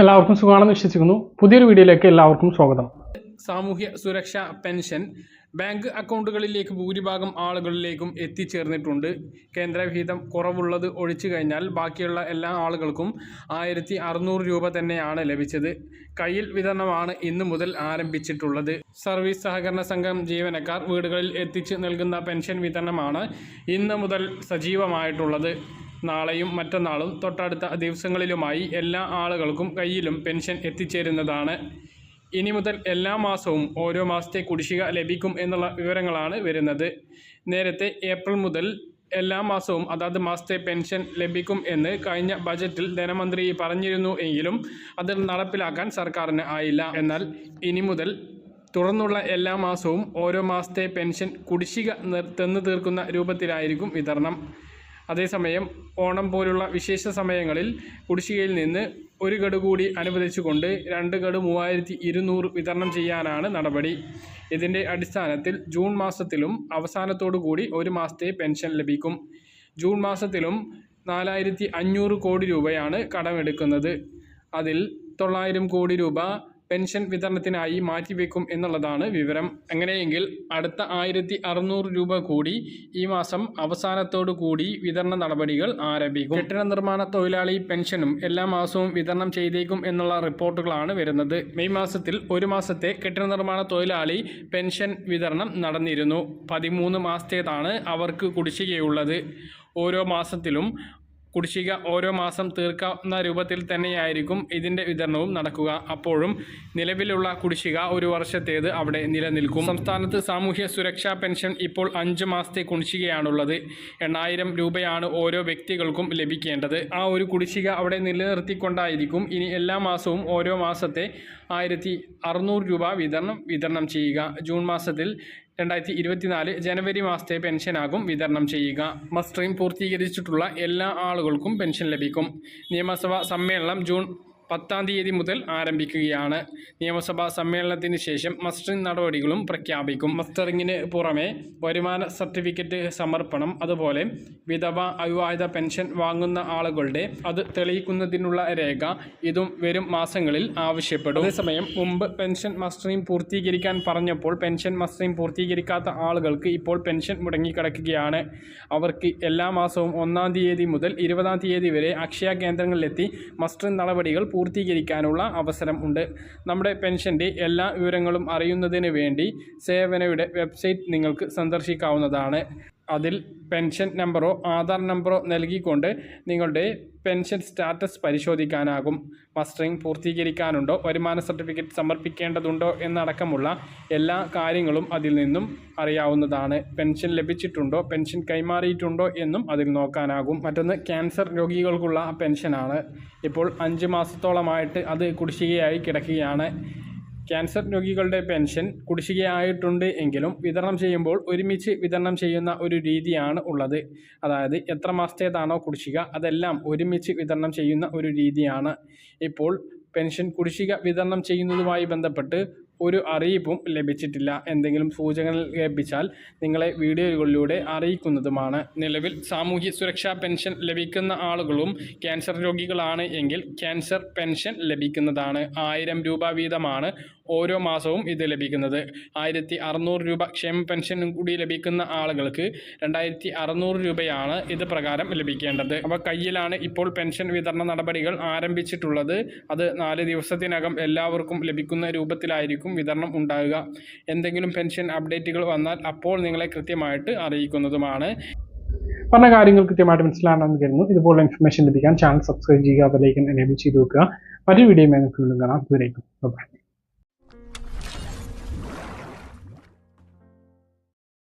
എല്ലാവർക്കും സുഖമാണെന്ന് വിശ്വസിക്കുന്നു. പുതിയൊരു വീഡിയോയിലേക്ക് എല്ലാവർക്കും സ്വാഗതം. സാമൂഹ്യ സുരക്ഷാ പെൻഷൻ ബാങ്ക് അക്കൗണ്ടുകളിലേക്ക് ഭൂരിഭാഗം ആളുകളിലേക്കും എത്തിച്ചേർന്നിട്ടുണ്ട്. കേന്ദ്രവിഹിതം കുറവുള്ളത് ഒഴിച്ചു കഴിഞ്ഞാൽ ബാക്കിയുള്ള എല്ലാ ആളുകൾക്കും 1600 രൂപ തന്നെയാണ് ലഭിച്ചത്. കയ്യിൽ വിതരണമാണ് ഇന്നു മുതൽ ആരംഭിച്ചിട്ടുള്ളത്. സർവീസ് സഹകരണ സംഘം ജീവനക്കാർ വീടുകളിൽ എത്തിച്ച് നൽകുന്ന പെൻഷൻ വിതരണമാണ് ഇന്ന് മുതൽ സജീവമായിട്ടുള്ളത്. നാളെയും മറ്റന്നാളും തൊട്ടടുത്ത ദിവസങ്ങളിലുമായി എല്ലാ ആളുകൾക്കും കയ്യിലും പെൻഷൻ എത്തിച്ചേരുന്നതാണ്. ഇനി മുതൽ എല്ലാ മാസവും ഓരോ മാസത്തെ കുടിശ്ശിക ലഭിക്കും എന്നുള്ള വിവരങ്ങളാണ് വരുന്നത്. നേരത്തെ ഏപ്രിൽ മുതൽ എല്ലാ മാസവും അതാത് മാസത്തെ പെൻഷൻ ലഭിക്കും എന്ന് കഴിഞ്ഞ ബജറ്റിൽ ധനമന്ത്രി പറഞ്ഞിരുന്നു എങ്കിലും അത് നടപ്പിലാക്കാൻ സർക്കാരിന് ആയില്ല. എന്നാൽ ഇനി മുതൽ തുടർന്നുള്ള എല്ലാ മാസവും ഓരോ മാസത്തെ പെൻഷൻ കുടിശ്ശിക തന്നു തീർക്കുന്ന രൂപത്തിലായിരിക്കും വിതരണം. അതേസമയം ഓണം പോലുള്ള വിശേഷ സമയങ്ങളിൽ കുടിശ്ശികയിൽ നിന്ന് ഒരു ഗഡു കൂടി അനുവദിച്ചുകൊണ്ട് 2 ഗഡു 3200 വിതരണം ചെയ്യാനാണ് നടപടി. ഇതിൻ്റെ അടിസ്ഥാനത്തിൽ ജൂൺ മാസത്തിലും അവസാനത്തോടു കൂടി ഒരു മാസത്തെ പെൻഷൻ ലഭിക്കും. ജൂൺ മാസത്തിലും 4500 കോടി രൂപയാണ് കടമെടുക്കുന്നത്. അതിൽ 900 കോടി രൂപ പെൻഷൻ വിതരണത്തിനായി മാറ്റിവെക്കും എന്നുള്ളതാണ് വിവരം. അങ്ങനെയെങ്കിൽ അടുത്ത 1600 രൂപ കൂടി ഈ മാസം അവസാനത്തോടു കൂടി വിതരണ നടപടികൾ ആരംഭിക്കും. കെട്ടിട നിർമ്മാണ തൊഴിലാളി പെൻഷനും എല്ലാ മാസവും വിതരണം ചെയ്തേക്കും എന്നുള്ള റിപ്പോർട്ടുകളാണ് വരുന്നത്. മെയ് മാസത്തിൽ ഒരു മാസത്തെ കെട്ടിട നിർമ്മാണ തൊഴിലാളി പെൻഷൻ വിതരണം നടന്നിരുന്നു. 13 മാസത്തേതാണ് അവർക്ക് കുടിശ്ശികയുള്ളത്. ഓരോ മാസത്തിലും കുടിശ്ശിക ഓരോ മാസം തീർക്കാവുന്ന രൂപത്തിൽ തന്നെയായിരിക്കും ഇതിൻ്റെ വിതരണവും നടക്കുക. അപ്പോഴും നിലവിലുള്ള കുടിശ്ശിക ഒരു വർഷത്തേത് അവിടെ നിലനിൽക്കും. സംസ്ഥാനത്ത് സാമൂഹ്യ സുരക്ഷാ പെൻഷൻ ഇപ്പോൾ 5 മാസത്തെ കുടിശ്ശികയാണുള്ളത്. 8000 രൂപയാണ് ഓരോ വ്യക്തികൾക്കും ലഭിക്കേണ്ടത്. ആ ഒരു കുടിശ്ശിക അവിടെ നിലനിർത്തിക്കൊണ്ടായിരിക്കും ഇനി എല്ലാ മാസവും ഓരോ മാസത്തെ 1600 രൂപ വിതരണം ചെയ്യുക. ജൂൺ മാസത്തിൽ 2024 ജനുവരി മാസത്തെ പെൻഷനാകും വിതരണം ചെയ്യുക. മസ്റ്ററിംഗ് പൂർത്തീകരിച്ചിട്ടുള്ള എല്ലാ ആളുകൾക്കും പെൻഷൻ ലഭിക്കും. നിയമസഭാ സമ്മേളനം ജൂൺ 10-ാം തീയതി മുതൽ ആരംഭിക്കുകയാണ്. നിയമസഭാ സമ്മേളനത്തിന് ശേഷം മസ്റ്ററിംഗ് നടപടികളും പ്രഖ്യാപിക്കും. മസ്റ്ററിങ്ങിന് പുറമെ വരുമാന സർട്ടിഫിക്കറ്റ് സമർപ്പണം, അതുപോലെ വിധവ അവിവാഹിത പെൻഷൻ വാങ്ങുന്ന ആളുകളുടെ അത് തെളിയിക്കുന്നതിനുള്ള രേഖ, ഇതും വരും മാസങ്ങളിൽ ആവശ്യപ്പെടും. അതേസമയം മുമ്പ് പെൻഷൻ മസ്റ്ററിംഗ് പൂർത്തീകരിക്കാൻ പറഞ്ഞപ്പോൾ പെൻഷൻ മസ്റ്ററിംഗ് പൂർത്തീകരിക്കാത്ത ആളുകൾക്ക് ഇപ്പോൾ പെൻഷൻ മുടങ്ങിക്കിടക്കുകയാണ്. അവർക്ക് എല്ലാ മാസവും 1-ാം തീയതി മുതൽ 20-ാം തീയതി വരെ അക്ഷയ കേന്ദ്രങ്ങളിലെത്തി മസ്റ്ററിംഗ് നടപടികൾ പൂർത്തീകരിക്കാനുള്ള അവസരം ഉണ്ട്. നമ്മുടെ പെൻഷൻ്റെ എല്ലാ വിവരങ്ങളും അറിയുന്നതിന് വേണ്ടി സേവനയുടെ വെബ്സൈറ്റ് നിങ്ങൾക്ക് സന്ദർശിക്കാവുന്നതാണ്. അതിൽ പെൻഷൻ നമ്പറോ ആധാർ നമ്പറോ നൽകിക്കൊണ്ട് നിങ്ങളുടെ പെൻഷൻ സ്റ്റാറ്റസ് പരിശോധിക്കാനാകും. മസ്റ്ററിംഗ് പൂർത്തീകരിക്കാനുണ്ടോ, വരുമാന സർട്ടിഫിക്കറ്റ് സമർപ്പിക്കേണ്ടതുണ്ടോ എന്നടക്കമുള്ള എല്ലാ കാര്യങ്ങളും അതിൽ നിന്നും അറിയാവുന്നതാണ്. പെൻഷൻ ലഭിച്ചിട്ടുണ്ടോ, പെൻഷൻ കൈമാറിയിട്ടുണ്ടോ എന്നും അതിൽ നോക്കാനാകും. മറ്റൊന്ന് ക്യാൻസർ രോഗികൾക്കുള്ള പെൻഷനാണ്. ഇപ്പോൾ 5 മാസത്തോളമായിട്ട് അത് കുടിശ്ശികയായി കിടക്കുകയാണ്. ക്യാൻസർ രോഗികളുടെ പെൻഷൻ കുടിശ്ശികയായിട്ടുണ്ട് എങ്കിലും വിതരണം ചെയ്യുമ്പോൾ ഒരുമിച്ച് വിതരണം ചെയ്യുന്ന ഒരു രീതിയാണ് ഉള്ളത്. അതായത് എത്ര മാസത്തേതാണോ കുടിശ്ശിക അതെല്ലാം ഒരുമിച്ച് വിതരണം ചെയ്യുന്ന ഒരു രീതിയാണ്. ഇപ്പോൾ പെൻഷൻ കുടിശ്ശിക വിതരണം ചെയ്യുന്നതുമായി ബന്ധപ്പെട്ട് ഒരു അറിയിപ്പും ലഭിച്ചിട്ടില്ല. എന്തെങ്കിലും സൂചനകൾ ലഭിച്ചാൽ നിങ്ങളെ വീഡിയോകളിലൂടെ അറിയിക്കുന്നതുമാണ്. നിലവിൽ സാമൂഹ്യ സുരക്ഷാ പെൻഷൻ ലഭിക്കുന്ന ആളുകളും ക്യാൻസർ രോഗികളാണ് എങ്കിൽ ക്യാൻസർ പെൻഷൻ ലഭിക്കുന്നതാണ്. 1000 രൂപ വീതമാണ് ഓരോ മാസവും ഇത് ലഭിക്കുന്നത്. 1600 രൂപ ക്ഷേമ പെൻഷനും കൂടി ലഭിക്കുന്ന ആളുകൾക്ക് 2600 രൂപയാണ് ഇത് പ്രകാരം ലഭിക്കേണ്ടത്. അപ്പോൾ കയ്യിലാണ് ഇപ്പോൾ പെൻഷൻ വിതരണ നടപടികൾ ആരംഭിച്ചിട്ടുള്ളത്. അത് 4 ദിവസത്തിനകം എല്ലാവർക്കും ലഭിക്കുന്ന രൂപത്തിലായിരിക്കും വിതരണം ഉണ്ടാകുക. എന്തെങ്കിലും പെൻഷൻ അപ്ഡേറ്റുകൾ വന്നാൽ അപ്പോൾ നിങ്ങളെ കൃത്യമായിട്ട് അറിയിക്കുന്നതുമാണ്. പറഞ്ഞ കാര്യങ്ങൾ കൃത്യമായിട്ട് മനസ്സിലാണെന്ന് കരുതുന്നു. ഇതുപോലെ ഇൻഫർമേഷൻ ലഭിക്കാൻ ചാനൽ സബ്സ്ക്രൈബ് ചെയ്യുക, ബെൽ ഐക്കൺ എനേബിൾ ചെയ്ത് വെക്കുക. മറ്റൊരു വീഡിയോയുമായി നമുക്ക് വീണ്ടും കാണാം. ദൂരേക്കും ബൈ.